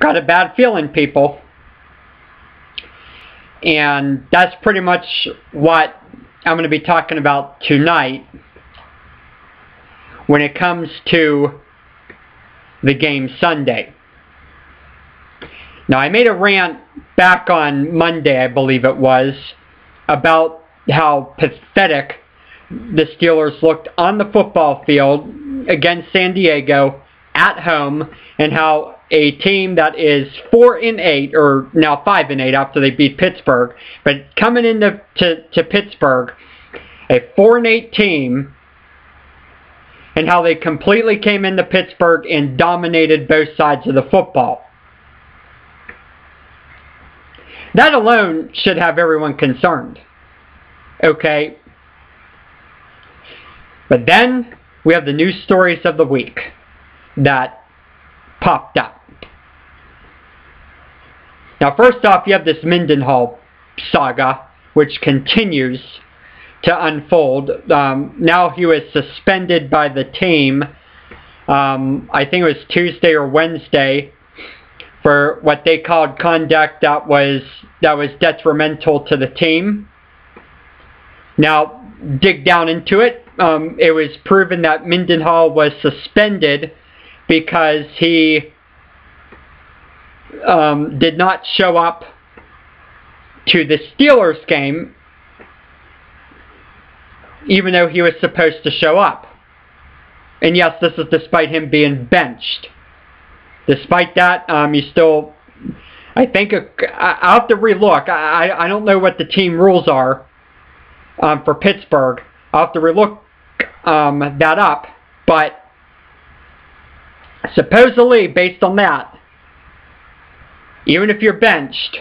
got a bad feeling, people. And that's pretty much what I'm going to be talking about tonight when it comes to the game Sunday. Now, I made a rant back on Monday, I believe it was, about how pathetic the Steelers looked on the football field against San Diego at home, and how a team that is 4-8, or now 5-8 after they beat Pittsburgh, but coming into Pittsburgh, a 4-8 team, and how they completely came into Pittsburgh and dominated both sides of the football. That alone should have everyone concerned. Okay? But then we have the news stories of the week that popped up. Now, first off, you have this Mendenhall saga, which continues to unfold. Now he was suspended by the team, I think it was Tuesday or Wednesday, for what they called conduct that was detrimental to the team. Now, dig down into it. It was proven that Mendenhall was suspended because he did not show up to the Steelers game, even though he was supposed to show up. And yes, this is despite him being benched. Despite that, you still, I think, I'll have to relook. I don't know what the team rules are for Pittsburgh. I'll have to relook that up. But supposedly, based on that, even if you're benched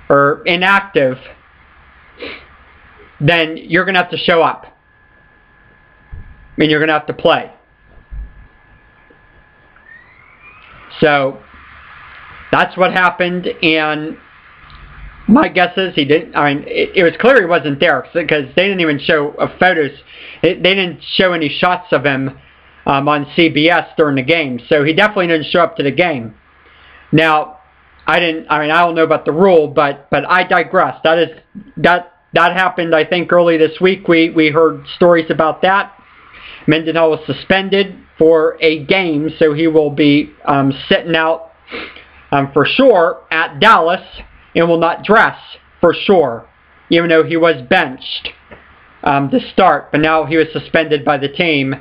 or inactive, then you're going to have to show up. I mean, you're going to have to play. So, that's what happened, and my guess is he didn't, I mean, it was clear he wasn't there, because they didn't even show photos, they didn't show any shots of him on CBS during the game, so he definitely didn't show up to the game. Now, I don't know about the rule, but I digress. That happened, I think, early this week. We heard stories about that. Mendenhall was suspended for a game, so he will be sitting out for sure at Dallas and will not dress for sure, even though he was benched to start. But now he was suspended by the team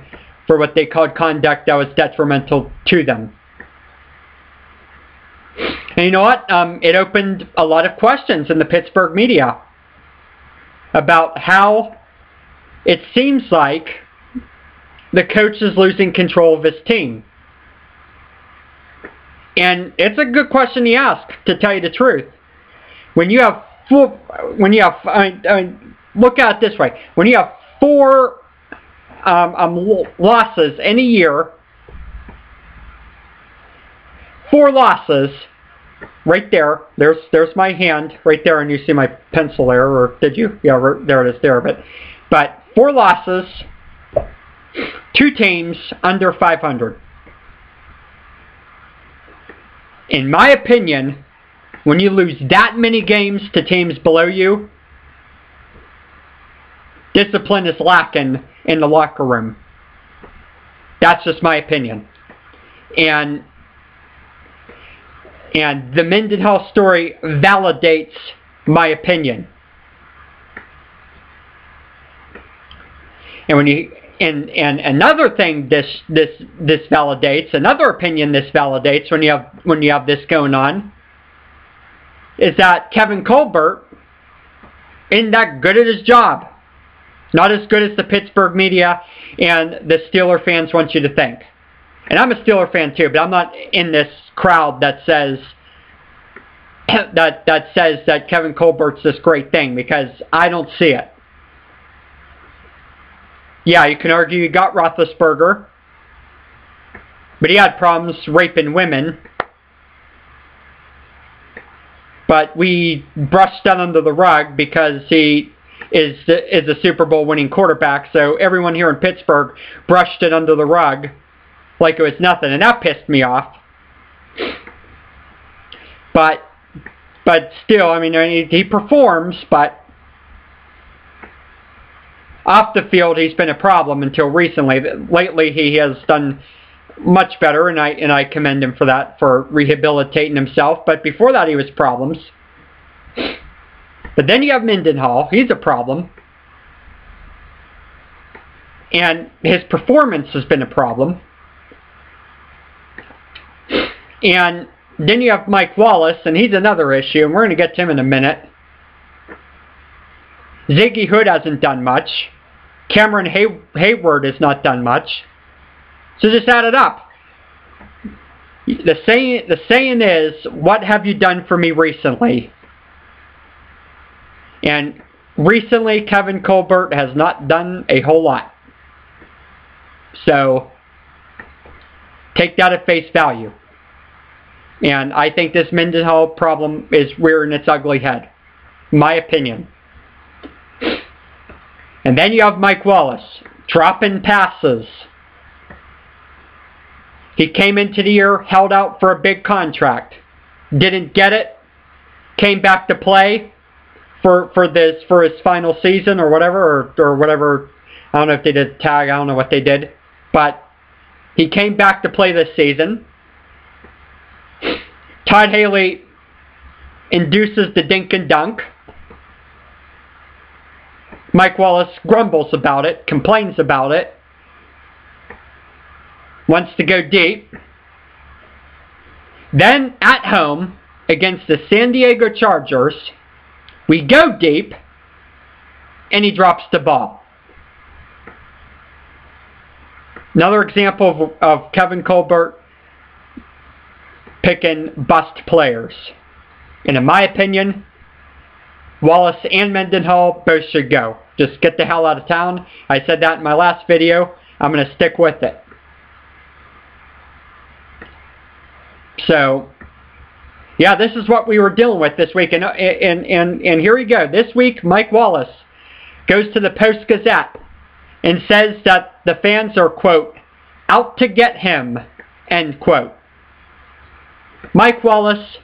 for what they called conduct that was detrimental to them. And you know what? It opened a lot of questions in the Pittsburgh media about how it seems like the coach is losing control of his team. And it's a good question to ask, to tell you the truth. When you have look at it this way. When you have 4 losses in a year, 4 losses, right there, there's my hand right there, and you see my pencil there, or did you? Yeah, there it is there. But 4 losses, 2 teams under 500. In my opinion, when you lose that many games to teams below you, discipline is lacking in the locker room. That's just my opinion. And the Mendenhall story validates my opinion. And another thing this validates, another opinion this validates when you have this going on, is that Kevin Colbert isn't that good at his job. Not as good as the Pittsburgh media and the Steeler fans want you to think. And I'm a Steeler fan too, but I'm not in this crowd that says that Kevin Colbert's this great thing, because I don't see it. Yeah, you can argue you got Roethlisberger, but he had problems raping women. But we brushed that under the rug because he is a Super Bowl winning quarterback, so everyone here in Pittsburgh brushed it under the rug like it was nothing, and that pissed me off. But still, I mean, he performs, but off the field he's been a problem until recently. Lately he has done much better, and I commend him for that, for rehabilitating himself. But before that he was problems. But then you have Mendenhall. He's a problem. And his performance has been a problem. And then you have Mike Wallace, and he's another issue, and we're going to get to him in a minute. Ziggy Hood hasn't done much. Cameron Hayward has not done much. So just add it up. The saying is, what have you done for me recently? And recently, Kevin Colbert has not done a whole lot. So take that at face value. And I think this Mendenhall problem is rearing its ugly head. My opinion. And then you have Mike Wallace, dropping passes. He came into the year, held out for a big contract. Didn't get it. Came back to play for his final season or whatever, or whatever. I don't know if they did tag, I don't know what they did. But he came back to play this season. Todd Haley induces the dink and dunk. Mike Wallace grumbles about it, complains about it, wants to go deep. Then at home against the San Diego Chargers, we go deep and he drops the ball. Another example of Kevin Colbert picking bust players. And in my opinion, Wallace and Mendenhall both should go. Just get the hell out of town. I said that in my last video. I'm going to stick with it. So, yeah, this is what we were dealing with this week. And here we go. This week, Mike Wallace goes to the Post-Gazette and says that the fans are, quote, out to get him, end quote. Mike Wallace,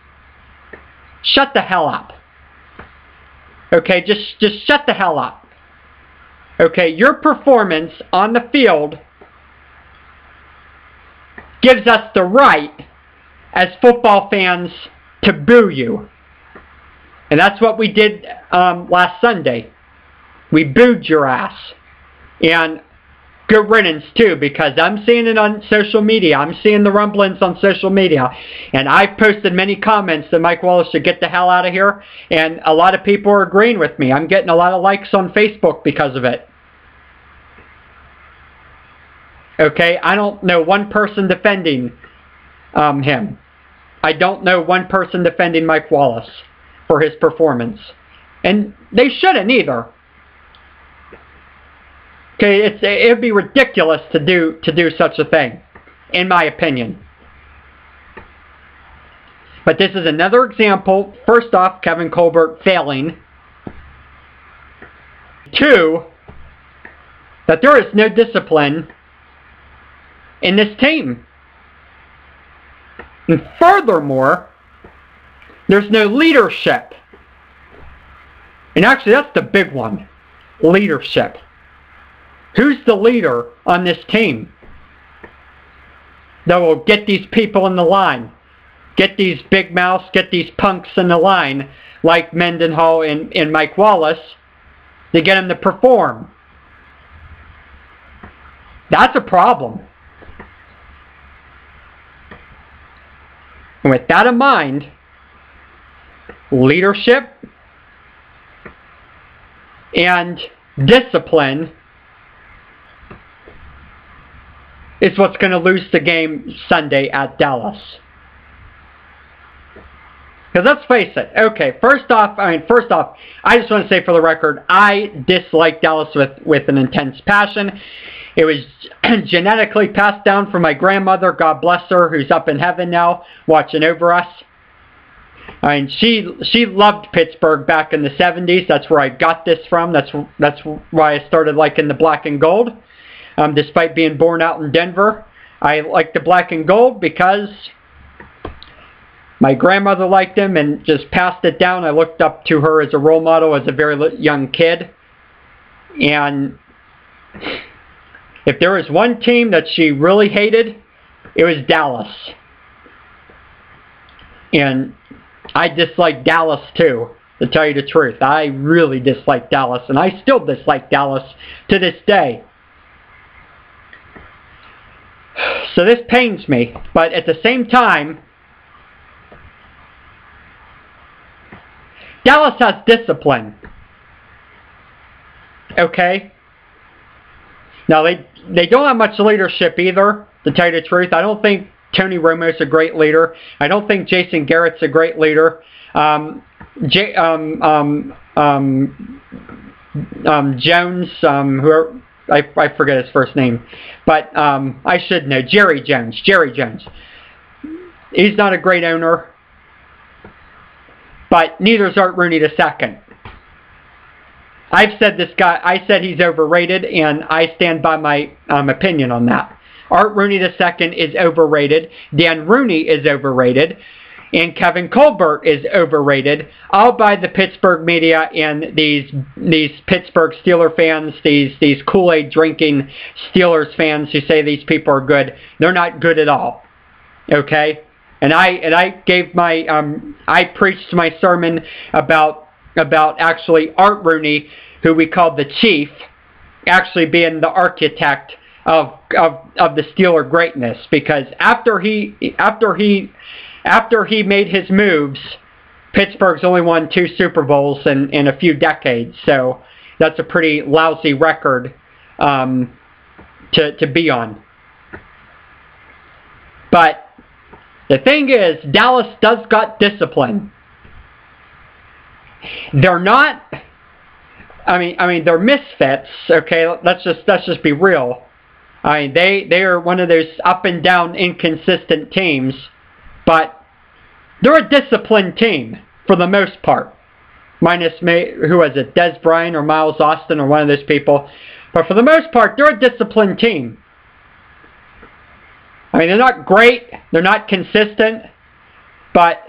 shut the hell up. Okay, just shut the hell up. Okay, your performance on the field gives us the right as football fans to boo you. And that's what we did last Sunday. We booed your ass. And good riddance too, because I'm seeing it on social media. I'm seeing the rumblings on social media. And I've posted many comments that Mike Wallace should get the hell out of here. And a lot of people are agreeing with me. I'm getting a lot of likes on Facebook because of it. Okay, I don't know one person defending him. I don't know one person defending Mike Wallace for his performance. And they shouldn't either. Okay, it would be ridiculous to do such a thing, in my opinion. But this is another example. First off, Kevin Colbert failing. Two, that there is no discipline in this team. And furthermore, there's no leadership. And actually, that's the big one. Leadership. Who's the leader on this team that will get these people in the line? Get these big mouths, get these punks in the line, like Mendenhall and Mike Wallace, to get them to perform. That's a problem. And with that in mind, leadership and discipline is what's going to lose the game Sunday at Dallas. Because let's face it. Okay, first off, I just want to say for the record, I dislike Dallas with an intense passion. It was genetically passed down from my grandmother, God bless her, who's up in heaven now, watching over us. I mean, she loved Pittsburgh back in the 70s. That's where I got this from. That's why I started liking the black and gold. Despite being born out in Denver, I like the black and gold because My grandmother liked him and just passed it down. I looked up to her as a role model as a very young kid. And if there was one team that she really hated, it was Dallas. And I dislike Dallas too, to tell you the truth. I really dislike Dallas, and I still dislike Dallas to this day. So this pains me, but at the same time, Dallas has discipline. Okay? Now, they don't have much leadership either, to tell you the truth. I don't think Tony Romo's a great leader. I don't think Jason Garrett's a great leader. Jones, who I forget his first name, but I should know. Jerry Jones. He's not a great owner, but neither is Art Rooney II. I've said I said he's overrated, and I stand by my opinion on that. Art Rooney II is overrated. Dan Rooney is overrated. And Kevin Colbert is overrated, all by the Pittsburgh media and these Pittsburgh Steeler fans, these Kool-Aid drinking Steelers fans who say these people are good. They're not good at all. Okay? And I gave my I preached my sermon about actually Art Rooney, who we called the Chief, actually being the architect of the Steeler greatness, because after he made his moves, Pittsburgh's only won 2 Super Bowls in a few decades, so that's a pretty lousy record to be on. But the thing is, Dallas does got discipline. They're not. I mean, they're misfits. Okay, let's just be real. I mean, they are one of those up and down, inconsistent teams, but they're a disciplined team for the most part. Minus, who was it, Des Bryant or Miles Austin or one of those people. But for the most part, they're a disciplined team. I mean, they're not great, they're not consistent, but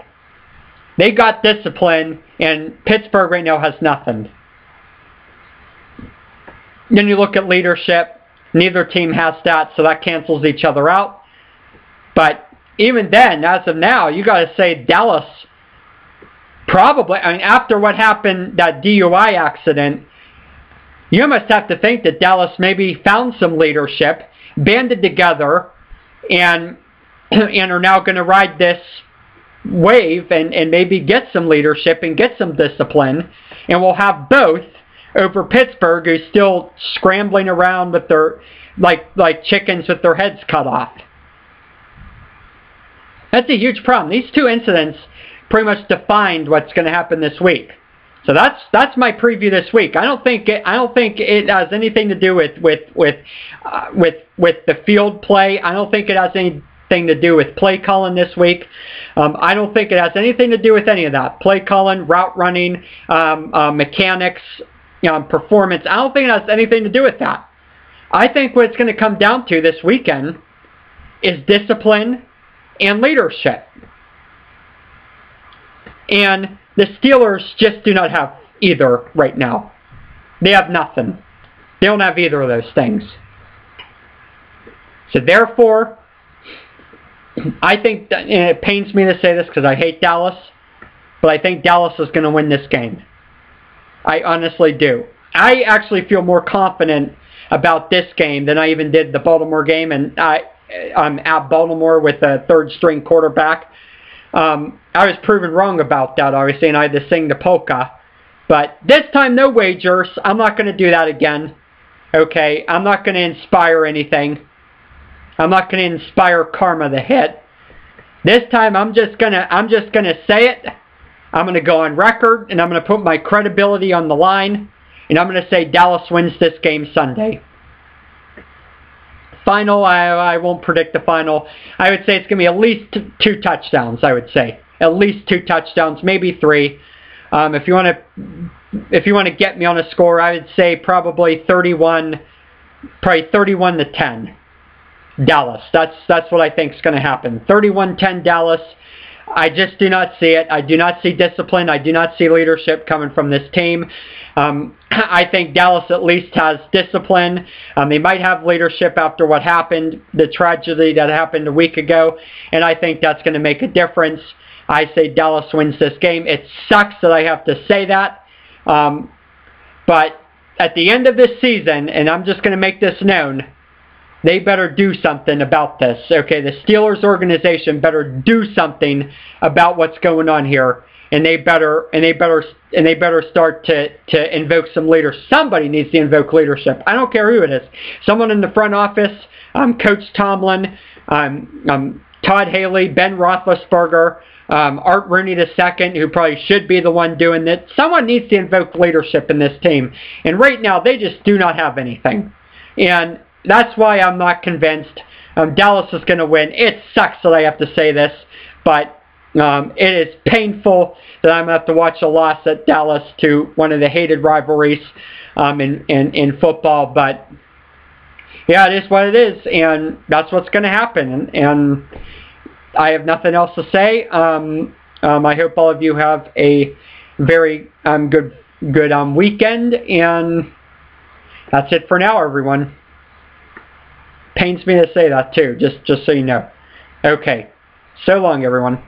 they got discipline, and Pittsburgh right now has nothing. Then you look at leadership. Neither team has that, so that cancels each other out. But even then, as of now, you got to say Dallas probably, I mean, after what happened, that DUI accident, you almost have to think that Dallas maybe found some leadership, banded together, and are now going to ride this wave and maybe get some leadership and get some discipline, and we'll have both over Pittsburgh, who's still scrambling around with their like chickens with their heads cut off. That's a huge problem. These 2 incidents pretty much defined what's going to happen this week. So that's my preview this week. I don't think it has anything to do with the field play. I don't think it has anything to do with play calling this week. I don't think it has anything to do with any of that. Play calling, route running, mechanics, performance. I don't think it has anything to do with that. I think what it's going to come down to this weekend is discipline and leadership. And the Steelers just do not have either right now. They have nothing. They don't have either of those things. So therefore, I think that, and it pains me to say this because I hate Dallas, but I think Dallas is going to win this game. I honestly do. I actually feel more confident about this game than I even did the Baltimore game, and I'm at Baltimore with a third-string quarterback. I was proven wrong about that, obviously, and I had to sing the polka. But this time, no wagers. I'm not going to do that again. Okay, I'm not going to inspire anything. I'm not going to inspire karma the hit. This time, I'm just gonna say it. I'm going to go on record, and I'm going to put my credibility on the line, and I'm going to say Dallas wins this game Sunday. Final, I won't predict the final. I would say it's going to be at least 2 touchdowns, I would say. At least 2 touchdowns, maybe 3. If you want to get me on a score, I would say probably 31 to 10. Dallas. That's what I think is going to happen. 31-10 Dallas. I just do not see it. I do not see discipline. I do not see leadership coming from this team. I think Dallas at least has discipline. They might have leadership after what happened, the tragedy that happened a week ago, and I think that's going to make a difference. I say Dallas wins this game. It sucks that I have to say that, but at the end of this season, and I'm just going to make this known, they better do something about this. Okay, the Steelers organization better do something about what's going on here, and they better start to invoke some leaders. Somebody needs to invoke leadership. I don't care who it is. Someone in the front office, Coach Tomlin, Todd Haley, Ben Roethlisberger, Art Rooney II, who probably should be the one doing it. Someone needs to invoke leadership in this team, and right now they just do not have anything, and that's why I'm not convinced. Dallas is going to win. It sucks that I have to say this, but it is painful that I'm going to have to watch a loss at Dallas to one of the hated rivalries in football. But yeah, it is what it is, and that's what's going to happen. And I have nothing else to say. I hope all of you have a very good weekend, and that's it for now, everyone. Pains me to say that too, just so you know. Okay, so long everyone.